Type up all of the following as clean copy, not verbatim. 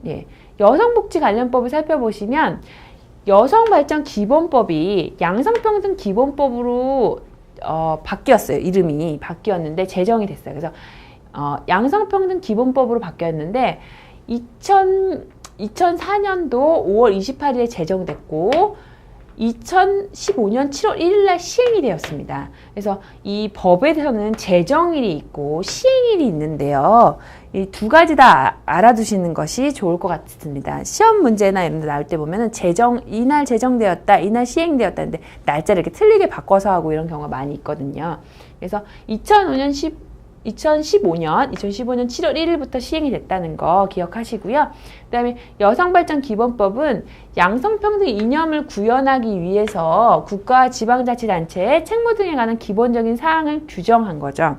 예, 여성복지 관련법을 살펴보시면 여성발전기본법이 양성평등기본법으로 바뀌었어요. 이름이 바뀌었는데 제정이 됐어요. 그래서 양성평등기본법으로 바뀌었는데 2004년도 5월 28일에 제정됐고 2015년 7월 1일 날 시행이 되었습니다. 그래서 이 법에 대해서는 제정일이 있고 시행일이 있는데요. 이 두 가지 다 알아두시는 것이 좋을 것 같습니다. 시험 문제나 이런 데 나올 때 보면은 이날 제정되었다, 이날 시행되었다는데 날짜를 이렇게 틀리게 바꿔서 하고 이런 경우가 많이 있거든요. 그래서 2015년 7월 1일부터 시행이 됐다는 거 기억하시고요. 그 다음에 여성발전기본법은 양성평등 이념을 구현하기 위해서 국가와 지방자치단체의 책무 등에 관한 기본적인 사항을 규정한 거죠.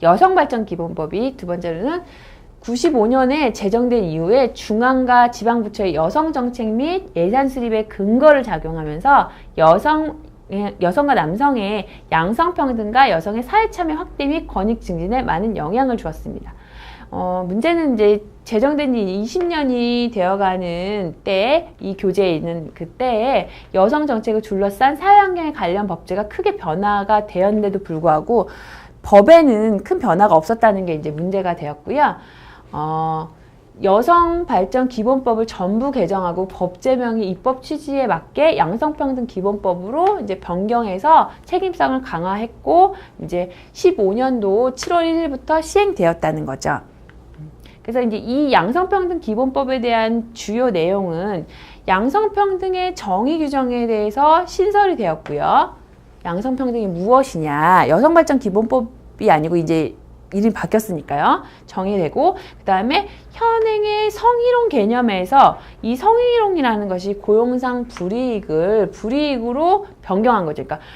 여성발전기본법이 두 번째로는 95년에 제정된 이후에 중앙과 지방부처의 여성정책 및 예산 수립의 근거를 작용하면서 여성과 남성의 양성평등과 여성의 사회참여 확대 및 권익 증진에 많은 영향을 주었습니다. 문제는 이제 제정된 지 20년이 되어가는 때, 이 교재에 있는 그때에 여성 정책을 둘러싼 사회환경에 관련 법제가 크게 변화가 되었는데도 불구하고 법에는 큰 변화가 없었다는 게 이제 문제가 되었고요. 여성발전기본법을 전부 개정하고 법제명의 입법 취지에 맞게 양성평등기본법으로 이제 변경해서 책임성을 강화했고 이제 15년도 7월 1일부터 시행되었다는 거죠. 그래서 이제 이 양성평등기본법에 대한 주요 내용은 양성평등의 정의 규정에 대해서 신설이 되었고요. 양성평등이 무엇이냐? 여성발전기본법이 아니고 이제 이름이 바뀌었으니까요. 정의되고 그 다음에 현행의 성희롱 개념에서 이 성희롱이라는 것이 고용상 불이익으로 변경한 거죠. 그러니까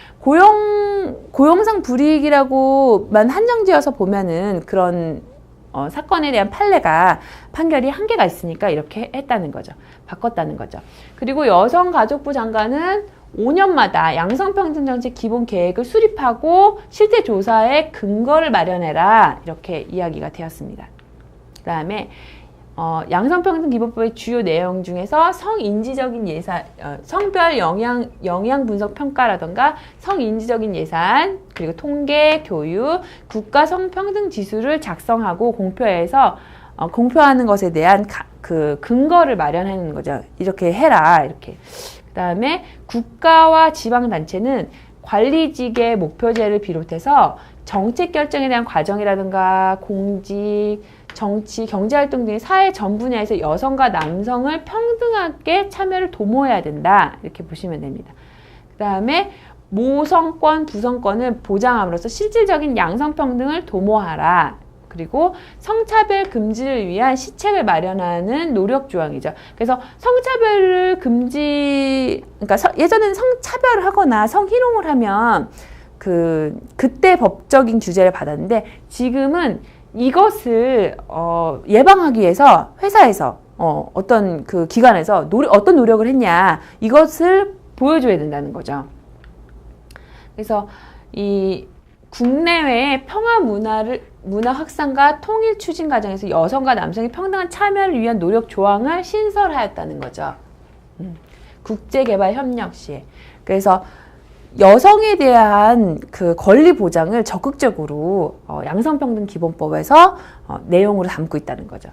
고용상 불이익이라고만 한정지어서 보면은 그런 사건에 대한 판결이 한계가 있으니까 이렇게 했다는 거죠. 바꿨다는 거죠. 그리고 여성가족부 장관은 5년마다 양성평등정책 기본계획을 수립하고 실태 조사의 근거를 마련해라 이렇게 이야기가 되었습니다. 그 다음에 양성평등기본법의 주요 내용 중에서 성인지적인 예산, 성별 영향 분석 평가라던가 성인지적인 예산, 그리고 통계, 교육, 국가 성평등 지수를 작성하고 공표하는 것에 대한 그 근거를 마련하는 거죠. 이렇게 해라 이렇게. 그 다음에 국가와 지방단체는 관리직의 목표제를 비롯해서 정책 결정에 대한 과정이라든가 공직, 정치, 경제활동 등의 사회 전 분야에서 여성과 남성을 평등하게 참여를 도모해야 된다. 이렇게 보시면 됩니다. 그 다음에 모성권, 부성권을 보장함으로써 실질적인 양성평등을 도모하라. 그리고 성차별 금지를 위한 시책을 마련하는 노력 조항이죠. 그래서 성차별을 그러니까 예전에는 성차별을 하거나 성희롱을 하면 그때 법적인 규제를 받았는데 지금은 이것을 예방하기 위해서 회사에서 어떤 그 기관에서 어떤 노력을 했냐 이것을 보여줘야 된다는 거죠. 그래서 이 국내외의 평화 문화 확산과 통일 추진 과정에서 여성과 남성의 평등한 참여를 위한 노력 조항을 신설하였다는 거죠. 국제개발협력 시에. 그래서 여성에 대한 그 권리 보장을 적극적으로 양성평등기본법에서 내용으로 담고 있다는 거죠.